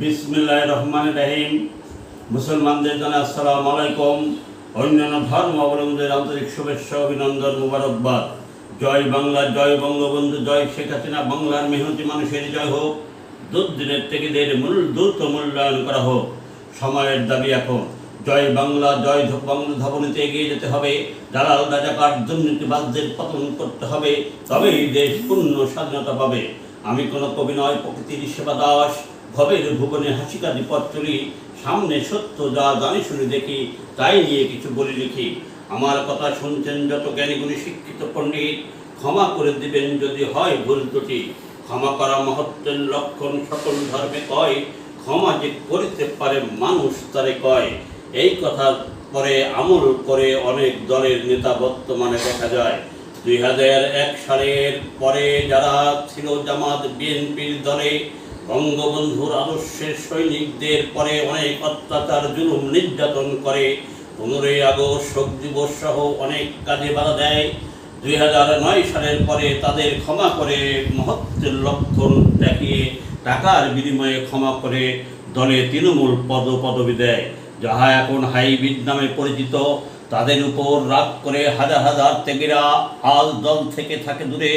বিসমিল্লাহির রহমানির রহিম। মুসলমানদের জানাই আসসালামু আলাইকুম। অন্যান্য ধর্মাবলম্বীদের আন্তরিক শুভেচ্ছা, অভিনন্দন, মুবারকবাদ। জয় বাংলা, জয় বঙ্গবন্ধু, জয় শেখ হাসিনা। বাংলার মেহনতি মানুষের জয় হোক। দুর্দিনের ত্যাগীদের দ্রুত মূল্যায়ন করা হোক। সময়ের দাবি এখন। জয় বাংলা, জয় বাংলা ধাবনীতে এগিয়ে যেতে হবে। দালাল রাজাকার দুর্নীতিবাদদের পতন করতে হবে, তবেই দেশ পূর্ণ স্বাধীনতা পাবে। আমি কোনো কবি নয়, প্রকৃতির সেবা দাস। ভবের ভুবনে হাসি কাঁদি পথ চলি, সামনে সত্য যা জানি শুনি দেখি, তাই নিয়ে কিছু বলি লিখি। আমার কথা শুনছেন যত জ্ঞানীগুণী শিক্ষিত পণ্ডিত, ক্ষমা করে দিবেন যদি হয় ভুল ত্রুটি। ক্ষমা করা মহত্বের লক্ষণ সকল ধর্মে কয়, ক্ষমা যে করিতে পারে মানুষ তারে কয়। এই কথার পরে আমল করে অনেক দলের নেতা বর্তমানে দেখা যায়। 2001 সালের পরে যারা ছিল জামাত বিএনপির দলে, বঙ্গবন্ধুর আদর্শের সৈনিকদের পরে অনেক অত্যাচার, জুলুম, নির্যাতন করে। 15ই আগস্ট, শোক দিবস সহ অনেক কাজে বাধা দেয়। 2009 সালের পরে তাদের ক্ষমা করে মহত্বের লক্ষণ দেখিয়ে টাকার বিনিময়ে ক্ষমা করে দলে তৃণমূল পদবি দেয়, যাহা এখন হাইব্রিড নামে পরিচিত। তাদের উপর রাগ করে হাজার হাজার ত্যাগীরা আজ দল থেকে থাকে দূরে।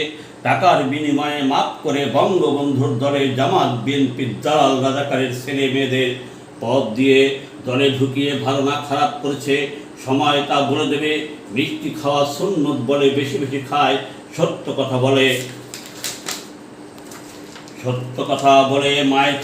টাকার বিনিময়ে মাফ করে বঙ্গবন্ধুর দলে জামাত বিএনপির দালাল রাজাকারের ছেলে মেয়েদের পদ দিয়ে দলে ঢুকিয়ে ভালো না খারাপ করেছে। সময় তা বলে দেবে। মিষ্টি খাওয়া সুন্নত বলে বেশি বেশি খায়, সত্য কথা বলে মায়ের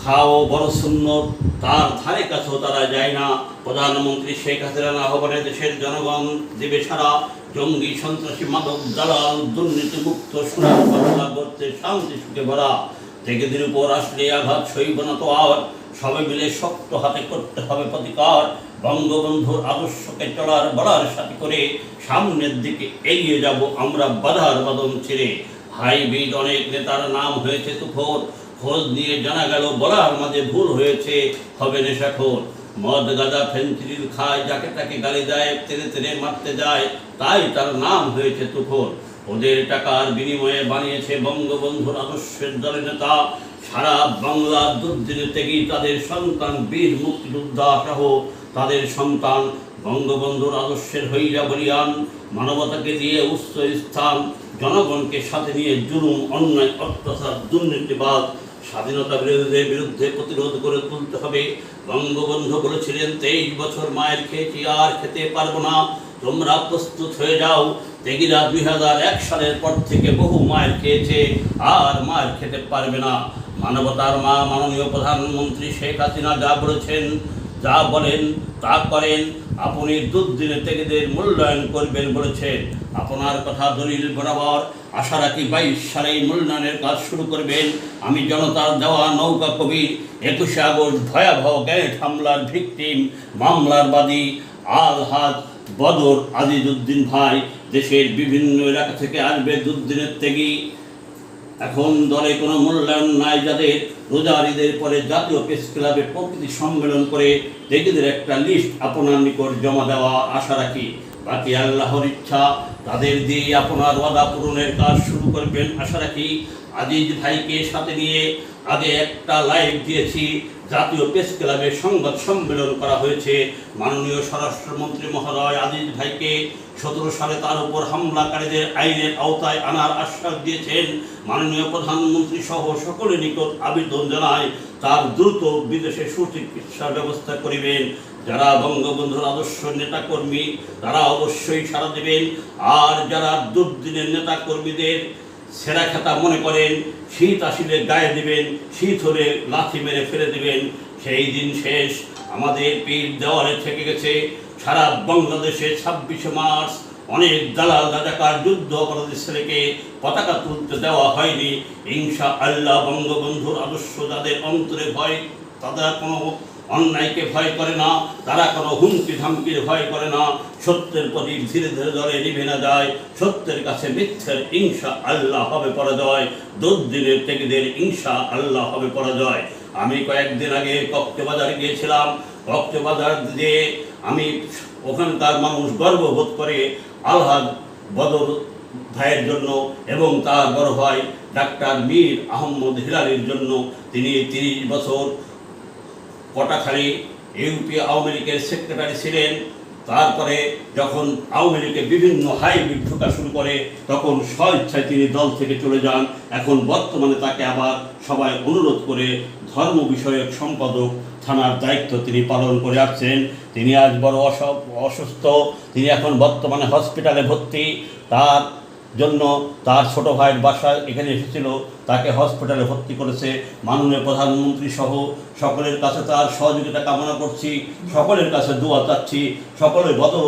খাও বড় সুন্নত, তার ধারে কাছেও তারা যায় না। প্রধানমন্ত্রী শেখ হাসিনার আহ্বানে দেশের জনগণ দেবে সারা। জঙ্গি, সন্ত্রাসী, মাদক, দালাল, দুর্নীতি মুক্ত সোনার বাংলা করতে শান্তি সুখে ভরা। ত্যাগীদের উপর আসলে আঘাত সইব না তো আর, সবে মিলে শক্ত হাতে করতে হবে প্রতিকার। বঙ্গবন্ধুর আদর্শকে চলার বলার সাথে করে সামনের দিকে এগিয়ে যাব আমরা বাধার বাদন ছেড়ে। হাইব্রিড অনেক নেতার নাম হয়েছে তুখোর, খোঁজ নিয়ে জানা গেল বলার মাঝে ভুল হয়েছে, হবে নেশাখোর। মদ, গাঁজা, ফেন্সিডিল খায়, যাকে তাকে গালি দেয়, তেরে তেরে মারতে যায়, তাই তার নাম হয়েছে তুখোর। ওদের টাকার বিনিময়ে বানিয়েছে বঙ্গবন্ধুর আদর্শের দলের নেতা। সারা বাংলার দুর্দিনে ত্যাগী তাদের সন্তান, বীর মুক্তিযোদ্ধা সহ তাদের সন্তান বঙ্গবন্ধুর আদর্শের হইয়া বলিয়ান। মানবতাকে দিয়ে উচ্চ স্থান, জনগণকে সাথে নিয়ে জুলুম, অন্যায়, অত্যাচার, দুর্নীতিবাদ, স্বাধীনতা বিরোধীদের বিরুদ্ধে প্রতিরোধ করে তুলতে হবে। বঙ্গবন্ধু বলেছিলেন, 23 বছর মায়ের খেয়েছি, আর খেতে পারবো না, তোমরা প্রস্তুত হয়ে যাও। ত্যাগীরা 2001 সালের পর থেকে বহু মায়ের খেয়েছে, আর মায়ের খেতে পারবে না। মানবতার মা মাননীয় প্রধানমন্ত্রী শেখ হাসিনা যা বলেছেন, যা বলেন তা করেন। আপনি দুর্দিনে ত্যাগীদের মূল্যায়ন করবেন বলেছেন। আপনার কথা দলিল বরাবর। আশা রাখি 22 সালেই মূল্যায়নের কাজ শুরু করবেন। আমি জনতার দেওয়া নৌকা কবি। 21শে আগস্ট ভয়াবহ গ্যানেট হামলার ভিকটিম, মামলার বাদী আলহাজ বদর আজিজউদ্দিন ভাই। দেশের বিভিন্ন এলাকা থেকে আসবে দুর্দিনের ত্যাগী। এখন দলে কোনো মূল্যায়ন নাই যাদের। রোজার ঈদের পরে জাতীয় প্রেস ক্লাবে প্রকৃতি সম্মেলন করে ত্যাগীদের একটা লিস্ট আপনার নিকট জমা দেওয়া আশা রাখি। বাকি আল্লাহর ইচ্ছা, তাদের দিয়ে আপনার ওয়াদা পূরণের কাজ শুরু করবেন আশা রাখি। আজিজ ভাইকে সাথে নিয়ে আগে একটা লাইভ দিয়েছি। জাতীয় প্রেস ক্লাবে সংবাদ সম্মেলন করা হয়েছে। মাননীয় স্বরাষ্ট্রমন্ত্রী মহোদয় আজিজ ভাইকে 17 সালে তার উপর হামলাকারীদের আইনের আওতায় আনার আশ্বাস দিয়েছেন। মাননীয় প্রধানমন্ত্রী সহ সকলের নিকট আবেদন জানায়, তার দ্রুত বিদেশে সুচিকিৎসার ব্যবস্থা করিবেন। যারা বঙ্গবন্ধুর আদর্শ নেতাকর্মী তারা অবশ্যই সাড়া দেবেন। আর যারা দুর্দিনের নেতাকর্মীদের সেরা খেতা মনে করেন, শীত আসিলে গায়ে দিবেন, শীত হলে লাথি মেরে ফেলে দিবেন, সেই দিন শেষ। আমাদের পীর দেওয়ালে থেকে গেছে। সারা বাংলাদেশে 26শে মার্চ অনেক দালাল রাজাকার যুদ্ধ অপরাধী ছেলেকে পতাকা তুলতে দেওয়া হয়নি। ইনশাআল্লাহ বঙ্গবন্ধুর আদর্শ যাদের অন্তরে ভয়, তারা কোনো অন্যায়কে ভয় করে না, তারা কোনো হুমকি ধামকির ভয় করে না। সত্যের প্রদীপ ধীরে ধীরে জ্বলে নিভে না যায়। সত্যের কাছে মিথ্যের ইনশাআল্লাহ হবে পরাজয়। দুর্দিনের ত্যাগীদের ইনশাআল্লাহ হবে পরাজয়। আমি কয়েকদিন আগে কক্সবাজারে গিয়েছিলাম। কক্সবাজার যে আমি ওখানকার মানুষ গর্ববোধ করে আলহাজ বদর ভাইয়ের জন্য এবং তার বড় ভাই ডাক্তার মীর আহমদ হিলালির জন্য তিনি 30 বছর পটাখালী ইউপি আওয়ামী লীগের সেক্রেটারি ছিলেন। তারপরে যখন আওয়ামী লীগে বিভিন্ন হাইব্রিড ঢোকা শুরু করে তখন স্বেচ্ছায় তিনি দল থেকে চলে যান। এখন বর্তমানে তাকে আবার সবাই অনুরোধ করে ধর্ম বিষয়ক সম্পাদক থানার দায়িত্ব তিনি পালন করে আসছেন। তিনি আজ বড় অসুস্থ, তিনি এখন বর্তমানে হসপিটালে ভর্তি। তার জন্য তার ছোট ভাইয়ের বাসায় এখানে এসেছিল, তাকে হসপিটালে ভর্তি করেছে। মাননীয় প্রধানমন্ত্রী সহ সকলের কাছে তার সহযোগিতা কামনা করছি, সকলের কাছে দোয়া চাচ্ছি। সকলের বদর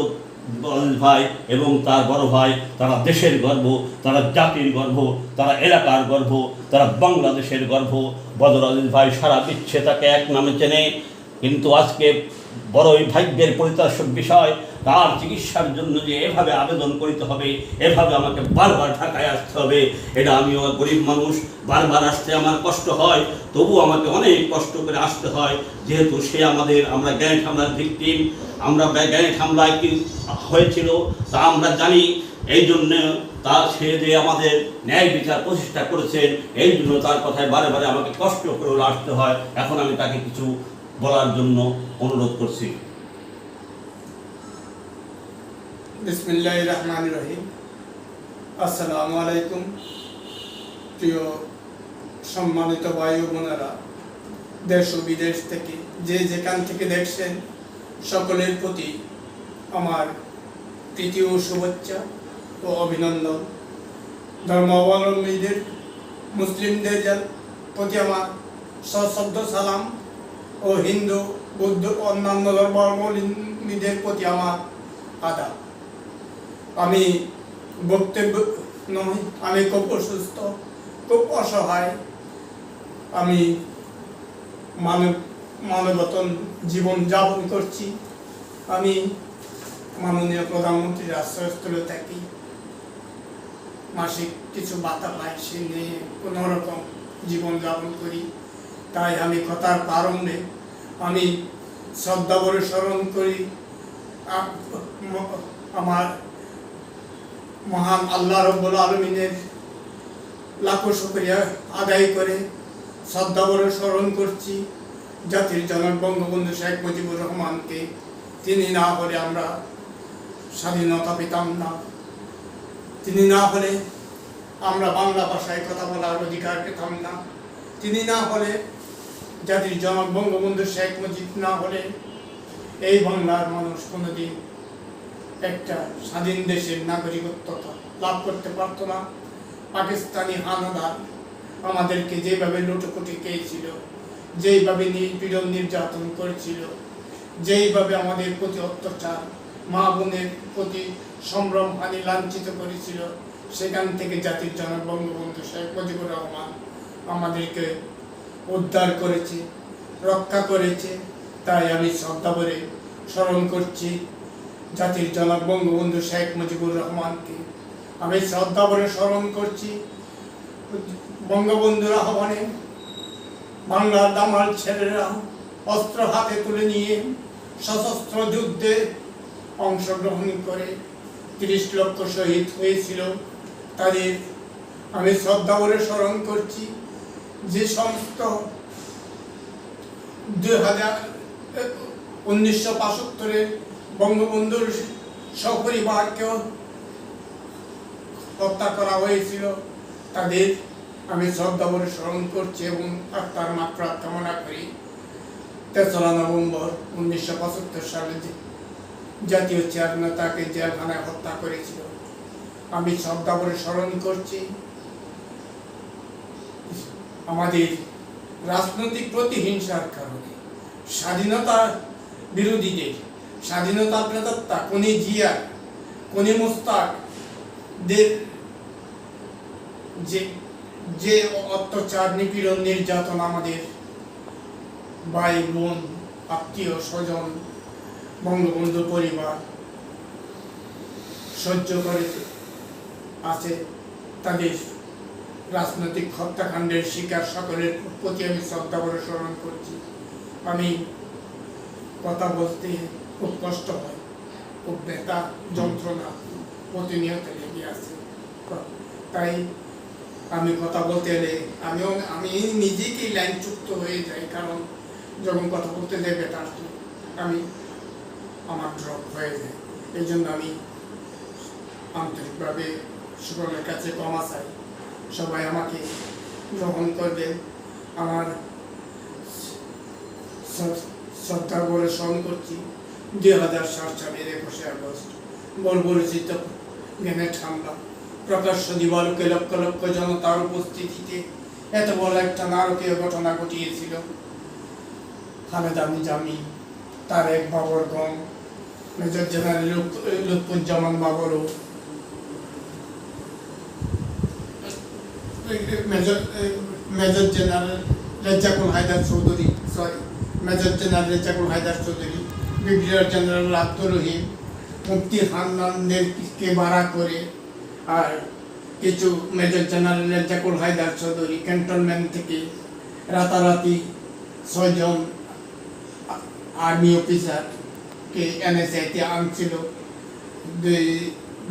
ভাই এবং তার বড় ভাই, তারা দেশের গর্ব, তারা জাতির গর্ব, তারা এলাকার গর্ব, তারা বাংলাদেশের গর্ব। বদর আলীল ভাই সারা বিশ্বে তাকে এক নামে চেনে, কিন্তু আজকে বড়ই ভাগ্যের পরিতাপক বিষয়, তার চিকিৎসার জন্য যে এভাবে আবেদন করতে হবে, এভাবে আমাকে বারবার ঢাকায় আসতে হবে। এটা আমিও গরিব মানুষ, বারবার আসতে আমার কষ্ট হয়, তবু আমাকে অনেক কষ্ট করে আসতে হয়, যেহেতু সে আমরা গ্যানেট হামলার ভিকটিম, আমরা গ্যানেট হামলায় কি হয়েছিল তা আমরা জানি। এই জন্য সে যে আমাদের ন্যায় বিচার প্রতিষ্ঠা করেছেন, এই জন্য তার কথায় বারে বারে আমাকে কষ্ট করে আসতে হয়। এখন আমি তাকে কিছু বলার জন্য অনুরোধ করছি। বিসমিল্লাহির রহমানির রহিম। আসসালামু আলাইকুম। প্রিয় সম্মানিত ভাই ও বোনেরা, দেশ ও বিদেশ থেকে যে যেখান থেকে দেখছেন, সকলের প্রতি আমার প্রীতি ও শুভেচ্ছা ও অভিনন্দন। ধর্মাবলম্বীদের মুসলিমদের প্রতি আমার সশ্রদ্ধ সালাম ও হিন্দু বৌদ্ধ অন্যান্য ধর্মাবলম্বীদের প্রতি আমার আদাব। আমি বক্তব্য নয়, আমি খুব অসুস্থ, খুব অসহায়। আমি মানবতন জীবন যাপন করছি। আমি মাননীয় প্রধানমন্ত্রীর আশ্রয়স্থলে থাকি, মাসিক কিছু ভাতা পাই, সে নিয়ে কোনোরকম জীবন যাপন করি। তাই আমি কথার প্রারম্ভে আমি শ্রদ্ধা ভরে স্মরণ করি আমার মহান আল্লাহ রাব্বুল আলামিনের লাখো শুকরিয়া আদায় করে শ্রদ্ধা ভরে স্মরণ করছি জাতির জনক বঙ্গবন্ধু শেখ মুজিবুর রহমানকে। তিনি না হলে আমরা স্বাধীনতা পেতাম না, তিনি না হলে আমরা বাংলা ভাষায় কথা বলার অধিকার পেতাম না, তিনি না হলে জাতির জনক বঙ্গবন্ধু শেখ মুজিব না হলে এই বাংলার মানুষ কোনোদিন একটা স্বাধীন দেশের নাগরিকত্ব লাভ করতে পারত না। পাকিস্তানি হানাদার আমাদেরকে যেভাবে লুটোপুটি খেয়েছিল, যেইভাবে নিপীড়ন নির্যাতন করেছিল, যেইভাবে আমাদের প্রতি অত্যাচার, মা বোনের প্রতি সম্ভ্রম হানি লাঞ্ছিত করেছিল, সেখান থেকে জাতির জনক বঙ্গবন্ধু শেখ মুজিবুর রহমান আমাদেরকে উদ্ধার করেছে, রক্ষা করেছে। তাই আমি শ্রদ্ধা ভরে স্মরণ করছি জাতির জনক বঙ্গবন্ধু শেখ মুজিবুর রহমানকে। আমি শ্রদ্ধা ভরে স্মরণ করছি বঙ্গবন্ধুর আহ্বানে বাংলার দামাল ছেলেরা অস্ত্র হাতে তুলে নিয়ে সশস্ত্র যুদ্ধে অংশগ্রহণ করে 30 লক্ষ শহীদ হয়েছিল। তাদের আমি শ্রদ্ধা ভরে স্মরণ করছি। যে সমস্ত 1975 বঙ্গবন্ধুর সপরিবারকেও হত্যা করা হয়েছিল, তাদের আমি শ্রদ্ধা ভরে স্মরণ করছি এবং আত্মার মাগফিরাত কামনা করি। 3রা নভেম্বর 1975 সালে জাতীয় চেয়ারম্যান তাকে জেলখানায় হত্যা করেছিল, আমি শ্রদ্ধা ভরে স্মরণ করছি। আমাদের রাজনৈতিক প্রতিহিংসার কারণে স্বাধীনতা বিরোধীদের, স্বাধীনতা প্রেতাত্মা কোনি জিয়া, কোনি মুস্তাকদের যে অত্যাচার, নিপীড়ন, নির্যাতন আমাদের ভাই বোন, আত্মীয় স্বজন, বঙ্গবন্ধু পরিবার সহ্য করে আছে, তাদের রাজনৈতিক হত্যাকাণ্ডের শিকার সকলের প্রতি আমি শ্রদ্ধা ভরে স্মরণ করছি। আমি কথা বলতে খুব কষ্ট হয়, খুব ব্যথা যন্ত্রণা প্রতিনিয়ত লেগে আছে। তাই আমি কথা বলতে এলে আমি নিজেকেই লাইনচ্যুত হয়ে যাই, কারণ যখন কথা বলতে যাই বেটার আমি আমার ড্রপ হয়ে যায়। এই জন্য আমি আন্তরিকভাবে সকলের কাছে ক্ষমা চাই। সবাই আমাকে গ্রহণ করবেন। আমার শ্রদ্ধা করে স্মরণ করছি 2007 সালের 21শে আগস্ট বর্বরচিত গ্রেনেড হামলা, প্রকাশ্য দিবালোকে লক্ষ লক্ষ জনতার উপস্থিতিতে এত বড় একটা নারকীয় ঘটনা ঘটিয়েছিল। খালেদা নিজামী, তারেক বাবরগণ, মেজর জেনারেল লুৎফুজ্জামান বাবরও, major general Rezzakul Haider Chowdhury, major general Rezzakul Haider Chowdhury, brigadier general Abdur Rahim, Mufti হান্নানদেরকে ভাড়া করে, আর কিছু major general Rezzakul Haider Chowdhury cantonment থেকে রাতারাতি 6 জন আর্মি অফিসারকে NSA-তে আনছিল।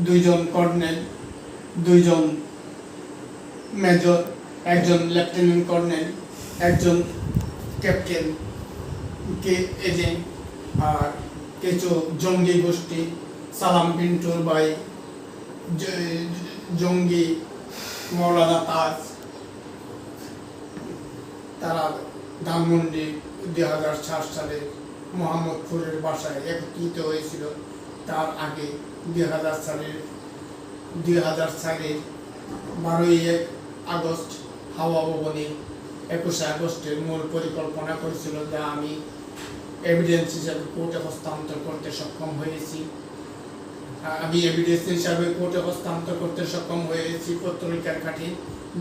2 জন কর্নেল, 2 জন মেজর, 1 জন লেফটেন্যান্ট কর্নেল, 1 জন ক্যাপ্টেন কে এজেন্ট, আর কিছু জঙ্গি গোষ্ঠী, সালাম পিন্টুর ভাই জঙ্গি মৌলানা তাজ, তারা ধানমন্ডি 2004 সালে মোহাম্মদপুরের বাসায় একত্রিত হয়েছিল। তার আগে 2000 সালের 12ই আগস্ট হাওয়া ভবনে 21শে আগস্টের মূল পরিকল্পনা করেছিল, যা আমি এভিডেন্স হিসাবে কোর্টে হস্তান্তর করতে সক্ষম হয়েছি। পত্রিকার কাঠি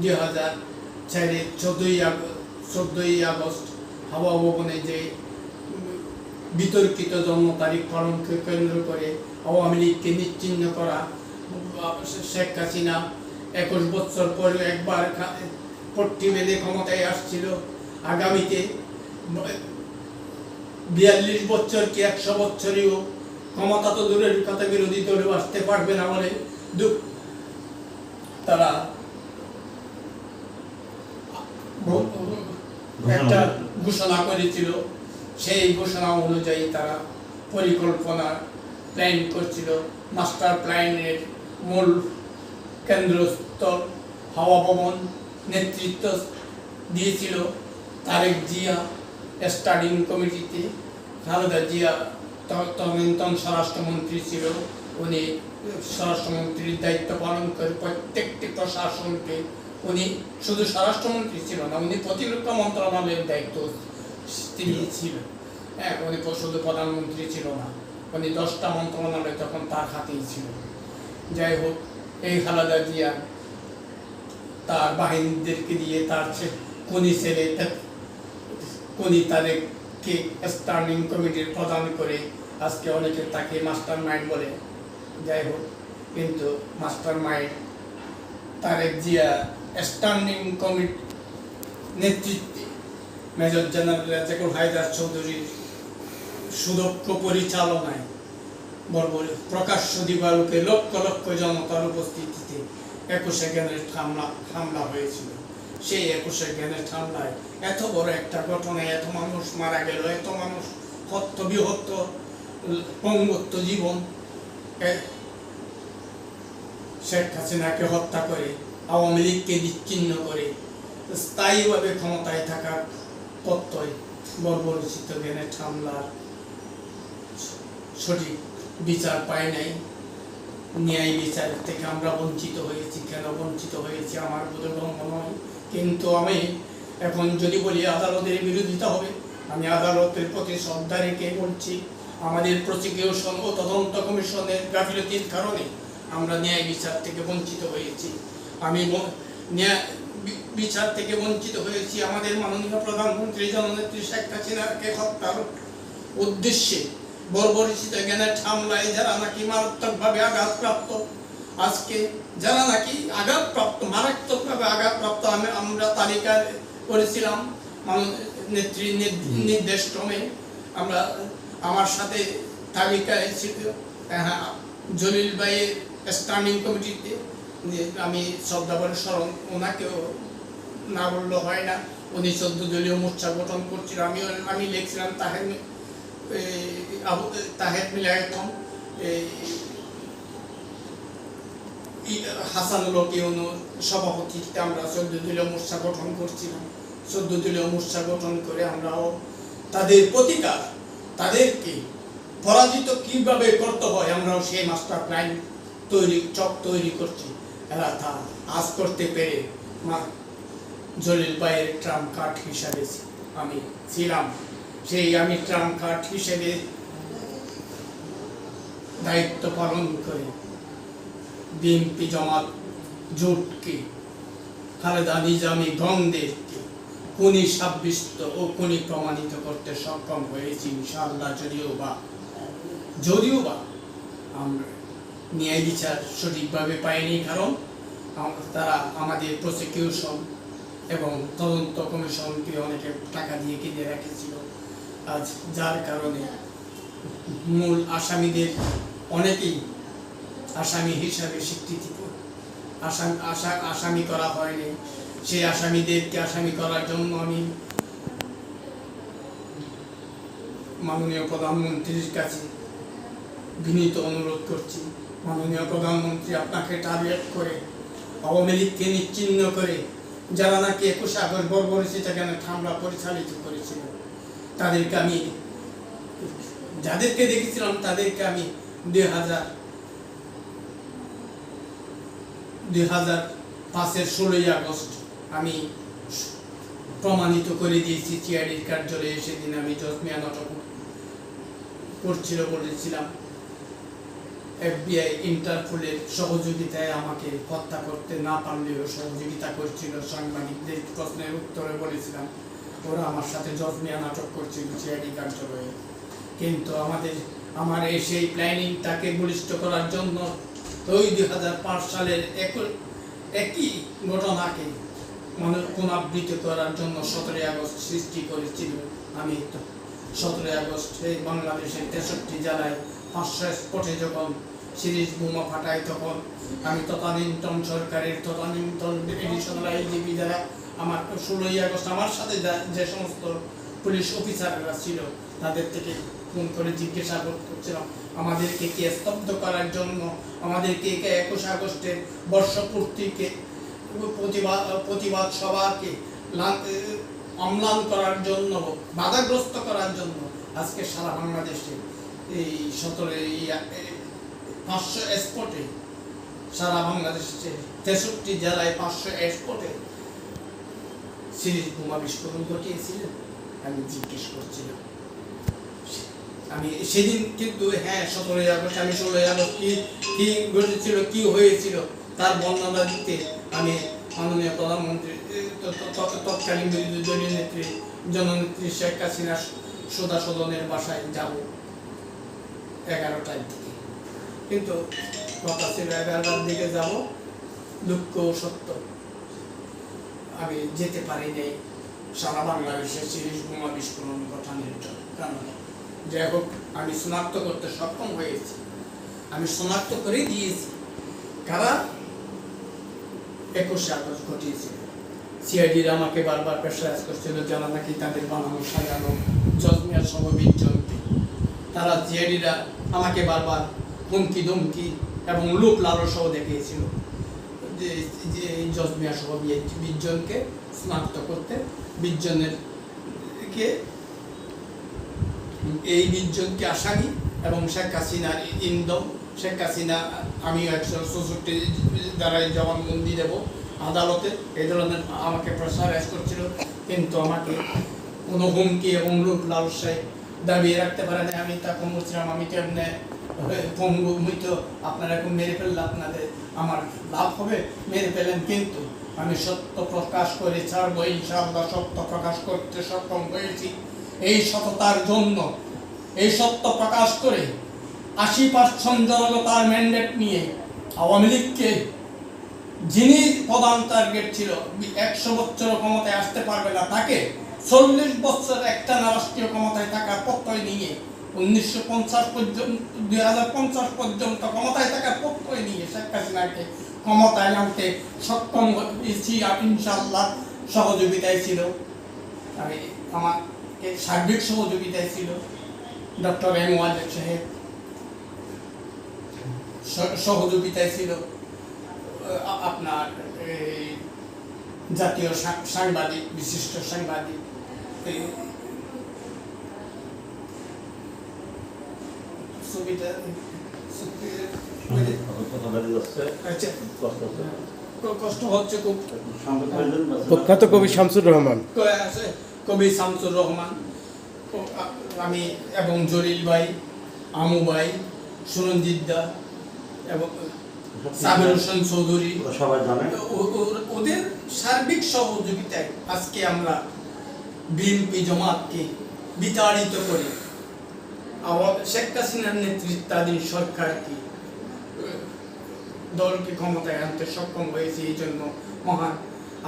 2004 14ই আগস্ট হাওয়া ভবনে যে বিতর্কিত জন্ম তারিখ পালনকে কেন্দ্র করে আওয়ামী লীগকে নিশ্চিহ্ন করা, শেখ হাসিনা 21 বছর পরে একবার পট্টি মেলে ক্ষমতায় আসছিল, আগামীতে 42 বছর কি 100 বছরেও ক্ষমতা তো দূরের কথা বিরোধী দলেও আসতে পারবে না বলে তারা একটা ঘোষণা করেছিল। সেই ঘোষণা অনুযায়ী তারা পরিকল্পনা প্ল্যান করছিল। মাস্টার প্ল্যানের মূল কেন্দ্রস্থল হাওয়া ভবন, নেতৃত্ব দিয়েছিল তারেক জিয়া। স্টাডিং কমিটিতে খালেদা জিয়া তখন স্বরাষ্ট্রমন্ত্রী ছিল। উনি স্বরাষ্ট্রমন্ত্রীর দায়িত্ব পালন করে প্রত্যেকটি প্রশাসনকে, উনি শুধু স্বরাষ্ট্রমন্ত্রী ছিল না, উনি প্রতিরক্ষা মন্ত্রণালয়ের দায়িত্ব তিনি ছিলেন। হ্যাঁ, উনি শুধু প্রধানমন্ত্রী ছিল না, উনি 10টা মন্ত্রণালয় তখন তার হাতেই ছিল। যাই হোক, এই খালেদা জিয়া তার বাহিনীদেরকে দিয়ে তার কোনি ছেলে কোনি তারেককে স্ট্যান্ডিং কমিটির প্রদান করে আজকে অনেকে তাকে মাস্টার মাইন্ড বলে। যাই হোক, কিন্তু mastermind Tarique Zia standing committee নেতৃত্বে মেজর জেনারেল রেজ্জাকুল হায়দার চৌধুরীর সুদক্ষ পরিচালনায় বর্বর প্রকাশ্য দিবালোকে লক্ষ লক্ষ জনতার উপস্থিতিতে 21শে গ্রেনেড হামলা হয়েছিল। সেই 21শে গ্রেনেড হামলায় এত বড় একটা ঘটনায় এত মানুষ মারা গেল, এত মানুষ বিহত্ত পঙ্গুত্ব জীবন। শেখ হাসিনাকে হত্যা করে, আওয়ামী লীগকে বিচ্ছিন্ন করে স্থায়ীভাবে ক্ষমতায় থাকার প্রত্যয় বর্বরচিত গ্রেনেড হামলার সঠিক বিচার পায় নাই। ন্যায় বিচারের থেকে আমরা বঞ্চিত হয়েছি। কেন বঞ্চিত হয়েছি আমার বোধগম্য নয়, কিন্তু আমি এখন যদি বলি আদালতের বিরোধিতা হবে, আমি আদালতের প্রতি শ্রদ্ধা রেখে বলছি, আমাদের প্রসিকিউশন ও তদন্ত কমিশনের গাফিলতির কারণে আমরা ন্যায় বিচার থেকে বঞ্চিত হয়েছি। আমি ন্যায় বিচার থেকে বঞ্চিত হয়েছি আমাদের মাননীয় প্রধানমন্ত্রী জননেত্রী শেখ হাসিনাকে হত্যার উদ্দেশ্যে বর্বরচিত গ্রেনেড হামলায় যারা নাকি মারাত্মকভাবে আঘাতপ্রাপ্ত, আজকে যারা নাকি আঘাতপ্রাপ্ত, মারাত্মকভাবে আঘাতপ্রাপ্ত, আমরা তালিকা করেছিলাম নেত্রীর নির্দেশক্রমে। আমরা আমার সাথে তালিকায় ছিল জলিল ভাইয়ের স্ট্যান্ডিং কমিটিতে আমি শ্রদ্ধাভরে স্মরণ, ওনাকেও না বললে হয় না। উনি 14 দলীয় মোর্চা গঠন করছিল, আমি লিখছিলাম তাহের মিলায়তন, হাসানুল হক ইউনুর সভাপতিত্বে আমরা 14 দলীয় মোর্চা গঠন করছিলাম। 14 দলীয় মোর্চা গঠন করে আমরাও তাদের প্রতিকার, তাদেরকে পরাজিত কিভাবে করতে হয়, আমরাও সেই মাস্টার প্ল্যান তৈরি করছি। এরা তা আজ করতে পেরে জলিল ভাইয়ের ট্রাম্প কার্ড হিসাবে আমি ছিলাম। আমি ট্রাম্প কার্ড হিসেবে দায়িত্ব পালন করে বিএনপি জামাত জোটকে, খালেদা নিজামী দ্বন্দ্বকে খুনি সাব্যস্ত ও খুনি প্রমাণিত করতে সক্ষম হয়েছি ইনশাআল্লাহ। যদিও বা আমরা ন্যায় বিচার সঠিকভাবে পাইনি, কারণ তারা আমাদের প্রসিকিউশন এবং তদন্ত কমিশনকে অনেকে টাকা দিয়ে কিনে রেখেছিল। আজ যার কারণে মূল আসামিদের অনেকেই আসামি হিসাবে স্বীকৃতি আসামি করা হয়নি। সেই আসামিদেরকে আসামি করার জন্য আমি মাননীয় প্রধানমন্ত্রীর কাছে বিনীত অনুরোধ করছি। মাননীয় প্রধানমন্ত্রী, আপনাকে টার্গেট করে আওয়ামী লীগকে নিশ্চিহ্ন করে যারা নাকি 21 আগস্ট বর্বরচিতাকে হামলা পরিচালিত করেছিল, তাদেরকে আমি, যাদেরকে দেখেছিলাম তাদেরকে আমি 2005-এর 16ই আগস্ট আমি প্রমাণিত করে দিয়েছি। সিআইডির কার্যালয়ে সেদিন আমি জজমিয়া নাটক করছিল বলেছিলাম। FBI ইন্টারপোলের সহযোগিতায় আমাকে হত্যা করতে না পারলেও সহযোগিতা করছিল। সাংবাদিকদের প্রশ্নের উত্তরে বলেছিলাম ওরা আমার সাথে জজমিয়া নাটক করছিল সিআইডি কার্যালয়ে। কিন্তু আমার সেই প্ল্যানিংটাকে বলিষ্ঠ করার জন্য ওই 2005 সালের একই ঘটনাকে পুনরাবৃত্তি করার জন্য 17 আগস্ট সৃষ্টি করেছিল। আমি 17 আগস্ট বাংলাদেশের 63 জেলায় 500 স্পটে যখন সিরিজ বোমা ফাটায়, তখন আমি তদানীন্তন সরকারের তদানীন্তন এডিশনাল আইজিপি যারা আমার 16ই আগস্ট আমার সাথে যে সমস্ত পুলিশ অফিসাররা ছিল তাদের থেকে ফোন করে জিজ্ঞাসা করছিলাম আমাদেরকে কে স্তব্ধ করার জন্য, আমাদেরকে 21 আগস্টের বর্ষপূর্তিকে প্রতিবাদ সভাকে অম্লান করার জন্য, বাধাগ্রস্ত করার জন্য আজকে সারা বাংলাদেশে এই 500 স্পটে, সারা বাংলাদেশে 63 জেলায় 500 স্পটে সিরিজ বোমা বিস্ফোরণ ঘটিয়েছিলেন। আমি জিজ্ঞেস করছিলাম আমি সেদিন, কিন্তু হ্যাঁ 17 আগস্ট, আমি 16 আগস্ট কি ঘটেছিল, কি হয়েছিল তার বর্ণনা দিতে আমি মাননীয় প্রধানমন্ত্রী তৎকালীন বিরোধী দলীয় নেত্রী জননেত্রী শেখ হাসিনা সদা সদনের বাসায় যাব 11টার দিকে। কিন্তু কথা ছিল 11টার দিকে যাব, দুঃখ সত্য আমি যেতে পারি নাই সারা বাংলাদেশে সিরিজ বোমা বিস্ফোরণ ঘটানোর কারণে। যাই হোক, আমি শনাক্ত করতে সক্ষম হয়েছি, আমি শনাক্ত করে দিয়েছি কারা 21 আগস্ট ঘটিয়েছিল। সিআইডিরা আমাকে বারবার প্রেসারাইজ করছিল যারা নাকি তাদের বানানো সাজানো জজমিয়া সহ 20 জনকে, তারা সিআইডিরা আমাকে বারবার হুমকি ধমকি এবং লোক লালসাও দেখিয়েছিল যে জজমিয়া সহ 20 জনকে শনাক্ত করতে, 20 জনের এই 20 জনকে আসামি এবং শেখ হাসিনার ইন্ধন, শেখ হাসিনা আমি 164 দ্বারাই জবানবন্দি দেব আদালতে, এই ধরনের আমাকে প্রেসারাইজ করছিল। কিন্তু আমাকে কোনো হুমকি এবং লোক লালসায় দাবিয়ে রাখতে পারে না। আমি তখন বলছিলাম আমি তো এমনি পঙ্গু, তো আপনারা এখন মেরে ফেললে আপনাদের আমার লাভ হবে, মেরে ফেলেন। কিন্তু আমি সত্য প্রকাশ করে ছাড়বো ইনশাআল্লাহ, সত্য প্রকাশ করতে সক্ষম হয়েছি। এই সততার জন্য, এই সত্য প্রকাশ করে 80% জনতার ম্যান্ডেট নিয়ে আওয়ামী লীগকে, যিনি প্রধান টার্গেট ছিল 100 বছর ক্ষমতায় আসতে পারবে না, তাকে 40 বছর একটা রাষ্ট্রীয় ক্ষমতায় থাকার প্রত্যয় নিয়ে 2050 পর্যন্ত ক্ষমতায় থাকার প্রত্যয় নিয়ে শেখ হাসিনাকে ক্ষমতায় আনতে সক্ষম হয়েছি ইনশাআল্লাহ। সহযোগিতায় ছিল আমাকে সার্বিক সহযোগিতায় ছিল ডক্টর এম ওয়াজেদ সাহেব, সহযোগিতায় ছিল আপনার জাতীয় সাংবাদিক, বিশিষ্ট সাংবাদিক কষ্ট হচ্ছে খুব। প্রখ্যাত কবি শামসুর রহমান, কবি শামসুর রহমান, আমি এবং জলিল ভাই, আমু ভাই, সুরঞ্জিত দা এবং সাবির হোসেন চৌধুরী সবাই জানে, ওদের সার্বিক সহযোগিতায় আজকে আমরা বিএনপি জামাতকে বিতাড়িত করে শেখ হাসিনার নেতৃত্বাধীন সরকারকে, দলকে ক্ষমতায় আনতে সক্ষম হয়েছে। এই জন্য মহান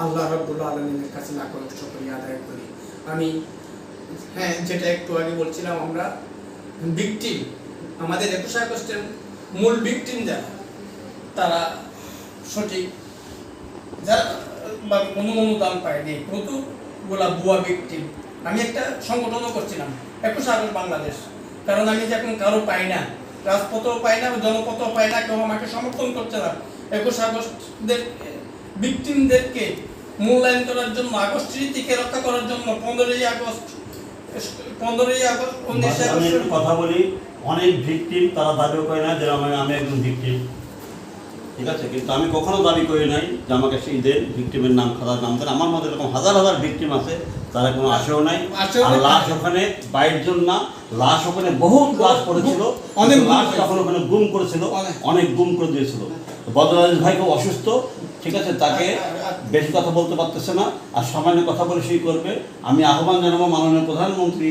আল্লাহ রাব্বুল আলামিনের কাছে লাখ লাখ শুকরিয়া আদায় করি আমি। হ্যাঁ, যেটা একটু আগে বলছিলাম, আমরা ভিকটিম, আমাদের 21 আগস্টের মূল ভিকটিম যারা, তারা সঠিক যারা অনুদান পায়নি, কতগুলা ভুয়া ভিকটিম। আমি একটা সংগঠনও করছিলাম 21 আগস্ট বাংলাদেশ, কারণ আমি যখন কারো পাই না, রাজপথও পাই না, জনপথও পাই না, কেউ আমাকে সমর্থন করছে না। 21 আগস্টদের ভিকটিমদেরকে মূল্যায়ন করার জন্য, আগস্ট স্মৃতিকে রক্ষা করার জন্য 15ই আগস্ট 19 আমি আগস্ট একটু কথা বলি। অনেক ভিকটিম তারা দাবিও করে না যে আমি একজন ভিকটিম, ঠিক আছে, কিন্তু আমি কখনো দাবি করি নাই যে আমাকে সেই দেন, ভিকটিমের নাম, খাতার নাম দেন। আমার মধ্যে এরকম হাজার হাজার ভিকটিম আছে, তারা কোনো আসেও নাই। আর লাশ ওখানে 22 জন না, লাশ ওখানে বহুত লাশ পড়েছিল, অনেক লাশ তখন ওখানে গুম করেছিল, অনেক গুম করে দিয়েছিল। বদর আলীর ভাই খুব অসুস্থ, ঠিক আছে, তাকে বেশি কথা বলতে পারতেছে না, আর সামান্য কথা বলে সেই করবে। আমি আহ্বান জানাবো মাননীয় প্রধানমন্ত্রী,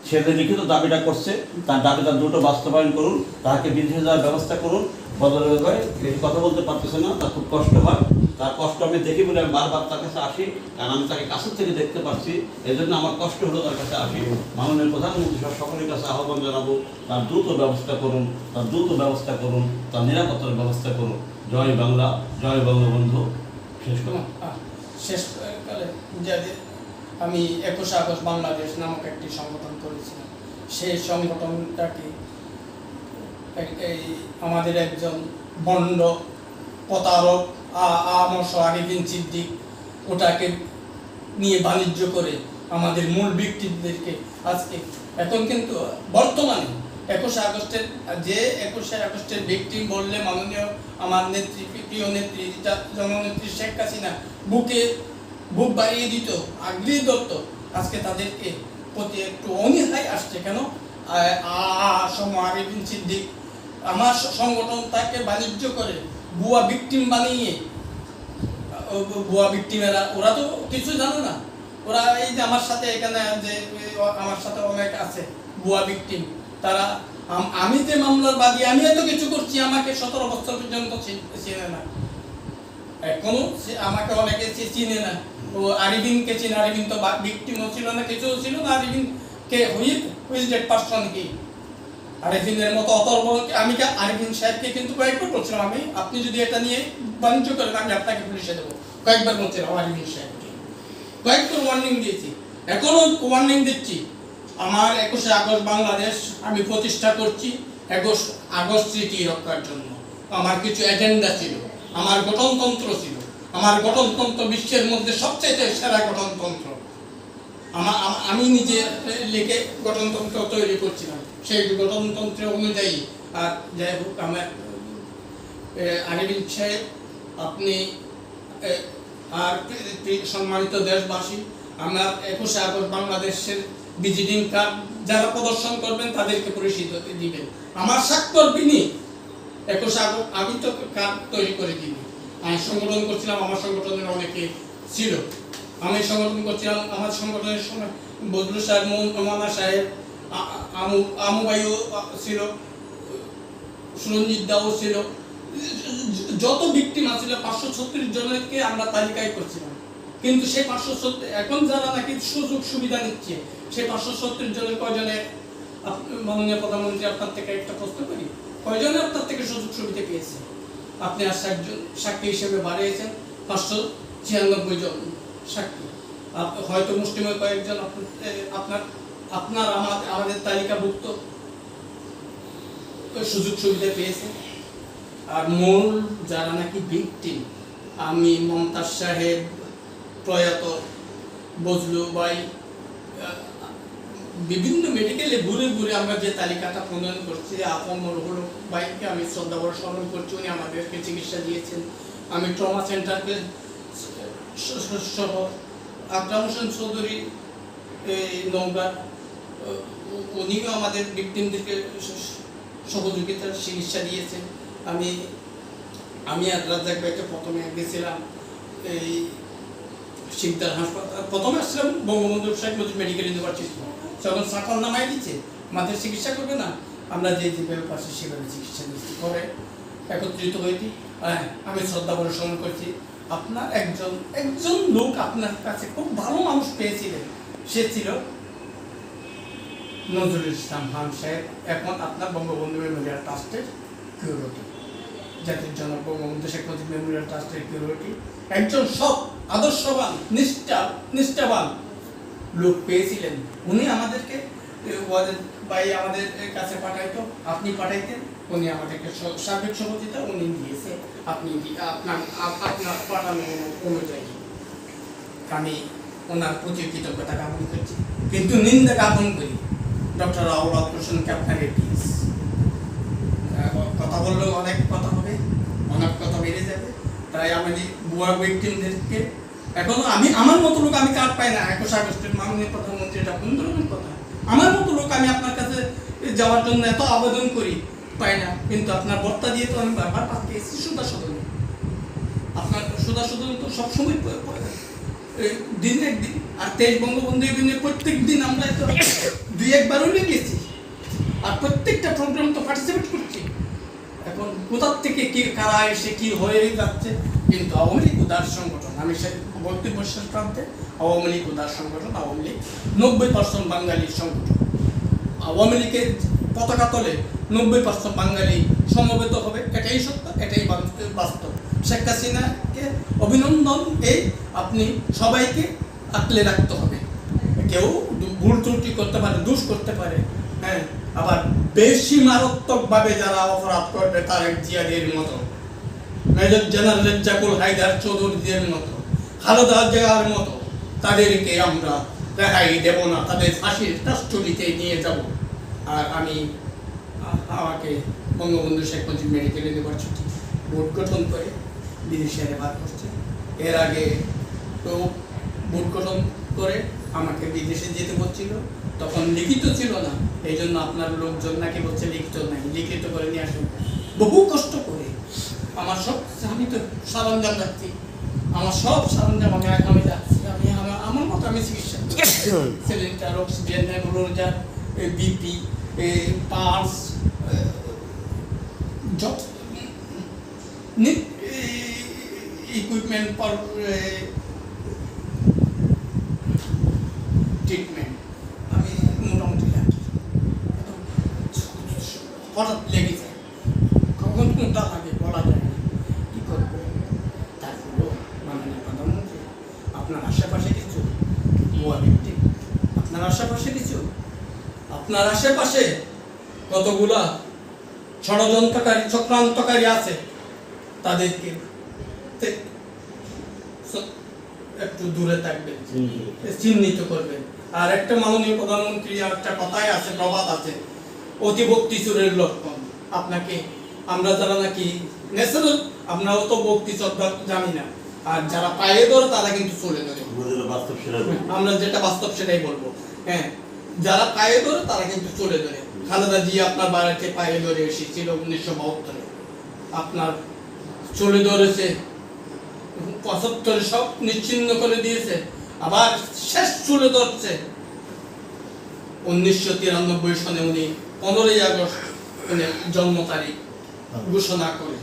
সে যে লিখিত দাবিটা করছে তার দাবিটা দ্রুত বাস্তবায়ন করুন, তাকে বিদেশে যাওয়ার ব্যবস্থা করুন। বদলের ভাই বেশি কথা বলতে পারতেছে না, তার খুব কষ্ট হয়, তার কষ্ট আমি দেখি বলে আমি বারবার তার কাছে আসি, কারণ আমি তাকে কাছের থেকে দেখতে পাচ্ছি, এই জন্য আমার কষ্ট হলো তার কাছে আসি। মাননীয় প্রধানমন্ত্রী সব সকলের কাছে আহ্বান জানাবো, তার দ্রুত ব্যবস্থা করুন, তার দ্রুত ব্যবস্থা করুন, তার নিরাপত্তার ব্যবস্থা করুন। জয় বাংলা, জয় বঙ্গবন্ধু। শেষকালে যাদের আমি 21 আগস্ট বাংলাদেশ নামক একটি সংগঠন করেছিলাম, সেই সংগঠনটাকে এই আমাদের একজন বন্ড প্রতারক আমর আরিফিন সিদ্দিক ওটাকে নিয়ে বাণিজ্য করে আমাদের মূল ভিকটিমদেরকে আজকে এখন কিন্তু বর্তমানে 21 আগস্টের ভিকটিম বললে মাননীয় আমার নেত্রী, প্রিয় নেত্রী জননেত্রী শেখ হাসিনা বুক বাড়িয়ে দিত, আগলিয়ে ধরত। আজকে তাদেরকে প্রতি একটু অনীহায় আসছে। কেন? আরিফিন সিদ্দিক আমার সংগঠন তাকে বাণিজ্য করে ভুয়া ভিকটিম বানিয়ে, ভুয়া ভিকটিমেরা ওরা তো কিছু জানে না, ওরা এই যে আমার সাথে এখানে যে আমার সাথে অনেক আছে ভুয়া ভিকটিম, তারা আমি যে মামলার বাদী, আমি এত কিছু করছি, আমাকে 17 বছর পর্যন্ত চিনে না, এখনো আমাকে অনেকে চিনে না। ও আরিফিনকে চিনে, আরিফিন তো ভিকটিমও ছিল না, কিছু ছিল না। আরিফিনকে হুইজ ডেড পারসন কি? আরিফিনের মতো অতর্ব আমি আরিফিন সাহেবকে কিন্তু কয়েকবার বলছিলাম, আপনি যদি এটা নিয়ে বাণিজ্য করেন আমি আপনাকে পুলিশে দেবো, কয়েকবার বলছিলাম আরিফিন সাহেবকে, কয়েকবার ওয়ার্নিং দিয়েছি, এখনো ওয়ার্নিং দিচ্ছি। আমার 21 আগস্ট বাংলাদেশ আমি প্রতিষ্ঠা করছি 21 আগস্ট স্মৃতি রক্ষার জন্য। আমার কিছু এজেন্ডা ছিল, আমার গঠনতন্ত্র ছিল, আমার গঠনতন্ত্র বিশ্বের মধ্যে সবচেয়ে সেরা গঠনতন্ত্র। আমি নিজে লিখে গঠনতন্ত্র তৈরি করছিলাম, সেই গঠনতন্ত্র অনুযায়ী। আর যাই হোক, আমার আরিফিন সাহেব, আপনি আর সম্মানিত দেশবাসী, আমার 21 আগস্ট বাংলাদেশের ভিজিটিং কার্ড যারা প্রদর্শন করবেন তাদেরকে পরিচিত দিবেন। আমার স্বাক্ষর বিনি 21 আগস্ট আমি তো কার্ড তৈরি করে দিই। আমি সংগঠন করছিলাম, আমার সংগঠনের অনেকে ছিল, আমি সংগঠন করছিলাম। আমার সংগঠনের সময় বদরুল সাহেব, মানা সাহেব, আমু ভাইও ছিল, সুরঞ্জিত দাও ছিল, যত ভিকটিম আছিল 536 জনকে আমরা তালিকায় করছিলাম। কিন্তু সেই 570 এখন যারা নাকি সুযোগ সুবিধা নিচ্ছে, সেই 570 জনের কয়জনে, মাননীয় প্রধানমন্ত্রী আপনার থেকে একটা প্রশ্ন করি, কয়জনে আপনার থেকে সুযোগ সুবিধা পেয়েছে? আপনি আর সাক্ষী হিসেবে বাড়িয়েছেন 596 জন সাক্ষী। হয়তো মুসলিমের কয়েকজন আপনার আমাদের তালিকাভুক্ত সুযোগ সুবিধা পেয়েছে। আর মূল যারা নাকি ভিকটিম, আমি, মমতাজ সাহেব, প্রয়াত বজলু ভাই, বিভিন্ন মেডিকেলে ঘুরে ঘুরে আমরা যে তালিকাটা প্রণয়ন করছি, আপন হলো ভাইকে আমি শ্রদ্ধা বড় স্মরণ করছি, উনি আমাদেরকে চিকিৎসা দিয়েছেন। আমি ট্রমা সেন্টারকে সহ আকরাম হোসেন চৌধুরী নওগাঁ, উনিও আমাদের ভিকটিমদেরকে সহযোগিতার চিকিৎসা দিয়েছেন। আমি আর রাজ্জাক ভাইকে প্রথমে গেছিলাম এই শিকদার হাসপাতাল, প্রথমে আসছিলাম বঙ্গবন্ধু শেখ মুজিব মেডিকেল ইউনিভার্সিটি, যখন সাকল নামাই দিচ্ছে মাথায় চিকিৎসা করবে না, আমরা যেভাবে পাচ্ছি সেভাবে চিকিৎসা দিচ্ছি করে একত্রিত হয়েছি। আমি শ্রদ্ধা বড় স্মরণ করছি। আপনার একজন লোক আপনার কাছে খুব ভালো মানুষ পেয়েছিলেন, সে ছিল নজরুল ইসলাম খান সাহেব, এখন আপনার বঙ্গবন্ধু মেমোরিয়াল ট্রাস্টের কিউরেটর, জাতির জনক বঙ্গবন্ধু শেখ মুজিব মেমোরিয়াল ট্রাস্টের কিউরেটর। একজন সৎ, আদর্শবান, নিষ্ঠাবান লোক পেয়েছিলেন। উনি আমাদেরকে ভাই আমাদের কাছে পাঠাইতো, আপনি পাঠাইতেন, উনি আমাদেরকে সার্বিক সহযোগিতা উনি দিয়েছে। আপনি আপনার পাঠানো অনুযায়ী আমি ওনার প্রতি কৃতজ্ঞতা জ্ঞাপন করছি, কিন্তু নিন্দা জ্ঞাপন করি ডক্টর আওলাদ হোসেনকে আপনার প্লিজ। কথা বললেও অনেক কথা হবে, অনেক কথা বেড়ে যাবে, তাই আমাদের বুয়া ভিকটিমদেরকে এখনো আমার মতো লোক আমি কার্ড পাই না। 21 আগস্টের মাননীয় প্রধানমন্ত্রী, এটা কোন ধরনের কথা? আমার মতো লোক আমি আপনার কাছে যাওয়ার জন্য এত আবেদন করি, পাই না। কিন্তু আপনার বর্তা দিয়ে তো আমি বারবার পাচ্ছি সুদা সদনে। আপনার সুদা সদন তো সবসময় দিন একদিন, আর 23 বঙ্গবন্ধু ইভেন্টে প্রত্যেক দিন আমরা তো 2-1 বার হলে গেছি, আর প্রত্যেকটা প্রোগ্রাম তো পার্টিসিপেট করছি। এখন কোথার থেকে কি কারা এসে কি হয়ে যাচ্ছে, কিন্তু আওয়ামী লীগ উদার সংগঠন, আমি সে বক্তব্য শেষ প্রান্তে, আওয়ামী লীগ উদার সংগঠন, আওয়ামী লীগ 90% বাঙালির সংগঠন। আওয়ামী লীগের পতাকা তলে 90% বাঙালি সমবেত হবে, এটাই সত্য, এটাই বাস্তব। শেখ হাসিনাকে অভিনন্দন, এই আপনি সবাইকে আঁকলে রাখতে হবে। কেউ ভুল ত্রুটি করতে পারে, দোষ করতে পারে, হ্যাঁ, আবার বেশি মারাত্মকভাবে যারা অপরাধ করবে, তারেক জিয়াদের মতো, মেজর জেনারেল রেজ্জাকুল হায়দার চৌধুরীদের মতো, খালেদা জিয়ার মতো, তাদেরকে আমরা রেহাই দেব না, তাদের ফাঁসির কাস্টডিতে নিয়ে যাব। আর আমাকে Bangabandhu Sheikh Mujib medical university board গঠন করে বিদেশে রেফার করছে। এর আগে তো বোর্ড গঠন করে আমাকে বিদেশে যেতে হচ্ছিল, তখন লিখিত ছিল না, এই জন্য আপনার লোকজন নাকি বলছে লিখিত নাই, লিখিত করে নিয়ে আসুন। বহু কষ্ট করে আমার সব, আমি তো সরঞ্জাম যাচ্ছি, আমার সব সরঞ্জাম আমি যাচ্ছি, আমার মতো আমি চিকিৎসা cylinder, oxygen, nebuliser, BP, pulse, equipment for treatment আমি মোটামুটি হঠাৎ লেগে যায়, কখন কোনটা লাগে বলা যায় না, কী করবো। তারপরেও মাননীয় প্রধানমন্ত্রী, আপনার আশেপাশে কিছু ভুয়া ব্যক্তি, আপনার আশেপাশে কিছু, আপনার আশেপাশে কতগুলা ষড়যন্ত্রকারী, চক্রান্তকারী আছে, তাদেরকে একটু দূরে থাকবেন, চিহ্নিত করবেন। আর একটা মাননীয় প্রধানমন্ত্রী, একটা কথাই আছে, প্রবাদ আছে, অতিভক্তি চোরের লক্ষণ। আপনাকে আমরা যারা নাকি ন্যাচারাল, আমরাও তো ভক্তি শ্রদ্ধা জানি না, আর যারা পায়ে ধরে তারা কিন্তু চলে ধরে, আমরা যেটা বাস্তব সেটাই বলবো। হ্যাঁ, যারা পায়ে ধরে তারা কিন্তু চলে ধরে। খালেদা জিয়া আপনার বাড়িতে পায়ে ধরে এসেছিল 1972-এ, আপনার চলে ধরেছে, 75-এ সব নিশ্চিহ্ন করে দিয়েছে, আবার শেষ চলে ধরছে 1993 সনে উনি 15ই আগস্ট জন্ম তারিখ ঘোষণা করে।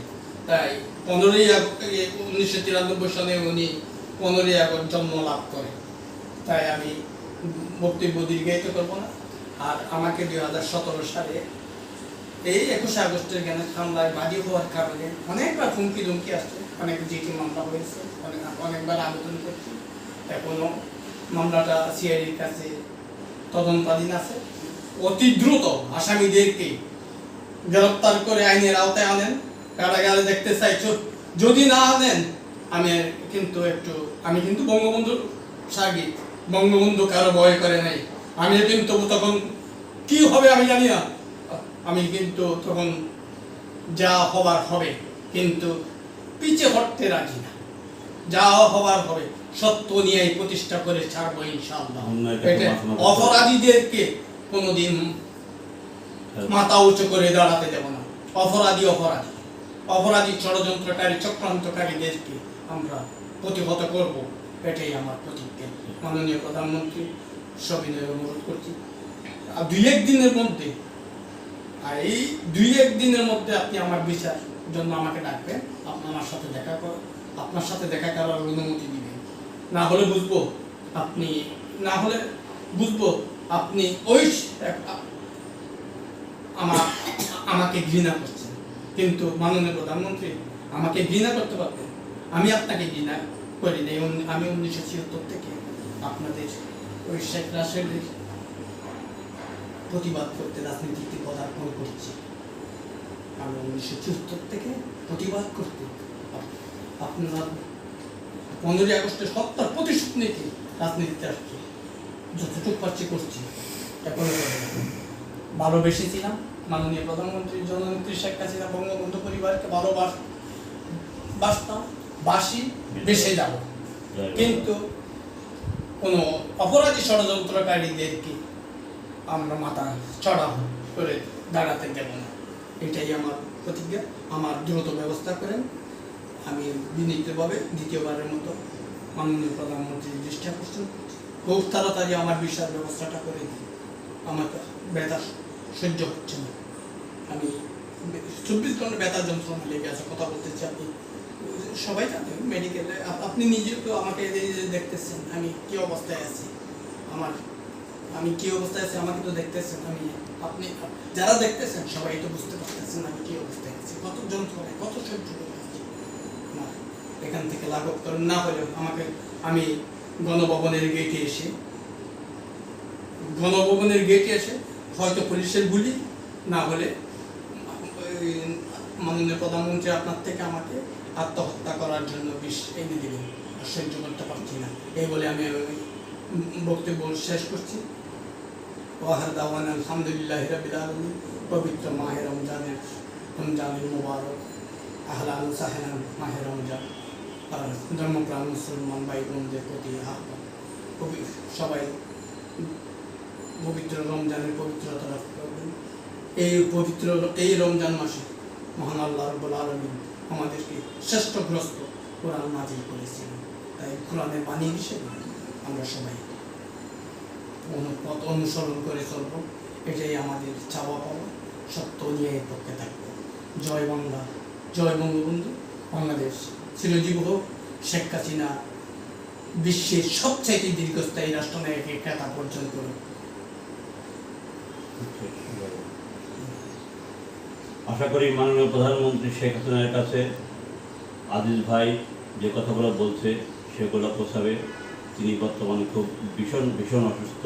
তাই 1993 সনে উনি 15ই আগস্ট জন্ম লাভ করে। তাই আমি বক্তব্য দীর্ঘায়িত করবো না। আর আমাকে 2017 সালে এই 21 আগস্টের গ্রেনেড হামলায় বাদী হওয়ার কারণে অনেকবার হুমকি ধুমকি আসছে, অনেক জিটি মামলা হয়েছে, অনেকবার আবেদন করছি, এখনো মামলাটা সিআইডির কাছে তদন্তাধীন আছে। অতি দ্রুত আসামিদেরকে গ্রেপ্তার করে আইনের আওতায় আনেন, কারাগারে দেখতে চাইছো, যদি না আনেন আমি কিন্তু বঙ্গবন্ধুর সাগি, বঙ্গবন্ধু কারো ভয় করে নাই, আমি কিন্তু তখন কি হবে আমি জানি না, আমি কিন্তু তখন যা হবার হবে, কিন্তু পিছে হটতে রাজি না, যা হবার হবে সত্য নিয়ে প্রতিষ্ঠা করে ছাড়বো ইনশাআল্লাহ। অপরাধীদেরকে কোনোদিন মাথা উঁচু করে দাঁড়াতে দেব না। অপরাধী ষড়যন্ত্রকারী চক্রান্তকারীদেরকে আমরা প্রতিহত করব, এটাই আমার প্রতিজ্ঞা। মাননীয় প্রধানমন্ত্রী সবিনয় অনুরোধ করছি, আর এই দুই এক দিনের মধ্যে আপনি আমার বিচার জন্য আমাকে ডাকবেন, আপনার সাথে দেখা করার অনুমতি দিবেন। না হলে বুঝবো আপনি ওই আমাকে ঘৃণা করছেন। কিন্তু মাননীয় প্রধানমন্ত্রী আমাকে ঘৃণা করতে পারতেন, আমি আপনাকে ঘৃণা করি নাই। আমি 1976 থেকে আপনাদের ওই শেখ রাসেলের প্রতিবাদ করতে রাজনীতিতে পদার্পণ করছি। আমি 1974 থেকে প্রতিবাদ করতে, আপনারা 15 আগস্টের হত্যার প্রতিশোধ নিতে রাজনীতিতে আসছি, যতটুকু পারছি করছি। এখন ভালোবেসেছিলাম মাননীয় প্রধানমন্ত্রী জননেত্রী শেখ হাসিনা, বঙ্গবন্ধু পরিবারকে বাসি বেসে যাব, কিন্তু কোনো অপরাধী ষড়যন্ত্রকারীদেরকে আমরা মাথা চড়া করে দাঁড়াতে দেব না, এটাই আমার প্রতিজ্ঞা। আমার দ্রুত ব্যবস্থা করেন, আমি বিনীতভাবে দ্বিতীয়বারের মতো মাননীয় প্রধানমন্ত্রীর দৃষ্টি আকর্ষণ করছি, খুব তাড়াতাড়ি আমার বিচার ব্যবস্থাটা করে দিই। আমাকে ব্যথা সহ্য হচ্ছে না, আমি 24 ঘন্টা ব্যথার যন্ত্রণা লেগে আছে, কথা বলতেছি, আপনি সবাই জানেন মেডিকেলে, আপনি নিজে তো আমাকে দেখতেছেন আমি কি অবস্থায় আছি, আমাকে তো দেখতেছেন, আপনি যারা দেখতেছেন সবাই তো বুঝতে পারতেছেন আমি কি অবস্থায় আছি, কত যন্ত্রণায়, কত সহ্য করে আছি। না, এখান থেকে লাঘব করেন, না হলেও আমি গণভবনের গেটে এসে হয়তো পুলিশের গুলি, না হলে মাননীয় প্রধানমন্ত্রী আপনার থেকে আমাকে আত্মহত্যা করার জন্য বিষ এনে দিলেন, সহ্য করতে পারছি না। এই বলে আমি বক্তব্য শেষ করছি। ওয়াহার দাওয়ান আলহামদুলিল্লাহি রাব্বিল আলামিন। পবিত্র মাহে রমজানের মুবারক, আহলান সাহলান মাহে রমজান। আর ধর্মপ্রাণ মুসলমান ভাই বোনদের প্রতি আহ্বান, সবাই পবিত্র রমজানের পবিত্রতা লাভ করবেন। এই রমজান মাসে মহান আল্লাহ রাব্বুল আলামিন আমাদেরকে শ্রেষ্ঠগ্রস্ত কোরআন নাযিল করেছিলেন, তাই কোরআনের বাণী হিসেবে আমরা সবাই পথ অনুসরণ করে চলব, এটাই আমাদের চাওয়া পাওয়া। সত্য নিয়ে পক্ষে থাকবো। জয় বাংলা, জয় বঙ্গবন্ধু, বাংলাদেশ চিরজীব হোক। শেখ হাসিনা বিশ্বের সবচাইতে দীর্ঘস্থায়ী রাষ্ট্রনায়কের খেতাব অর্জন করুক। আশা করি মাননীয় প্রধানমন্ত্রী শেখ হাসিনার কাছে আজিজ ভাই যে কথাগুলো বলছে সেগুলো পৌঁছাবে। তিনি বর্তমানে খুব ভীষণ অসুস্থ।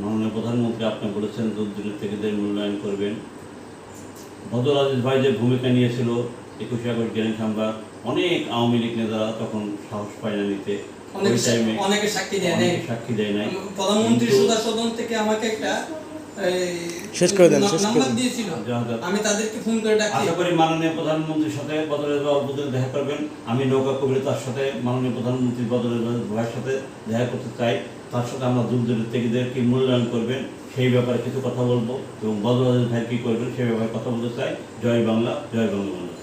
মাননীয় প্রধানমন্ত্রী আপনি বলেছেন দুর্নীতিদের মূল্যায়ন করবেন। বদর আজিজ ভাই যে ভূমিকা নিয়েছিল 21 আগস্ট গ্রেনেড হামলা, অনেক আওয়ামী লীগ নেতারা তখন সাহস পায় না নিতে, অনেকে সাক্ষী দেয় নাই। প্রধানমন্ত্রী সদন থেকে আমাকে একটা শেষ করে দেন, নাম্বার দিয়েছিল, আমি তাদেরকে ফোন করে ডাকি। আশা করি মাননীয় প্রধানমন্ত্রীর সাথে বদরের অল্পদিন দেখা করবেন। আমি নৌকা কবির তার সাথে মাননীয় প্রধানমন্ত্রী বদরের ভাইয়ের সাথে দেখা করতে চাই। তার সাথে আমরা দুর্নীতিদের কি মূল্যায়ন করবেন সেই ব্যাপারে কিছু কথা বলবো, এবং বদর ভাই কি করবেন সেই ব্যাপারে কথা বলতে চাই। জয় বাংলা, জয় বঙ্গবন্ধু।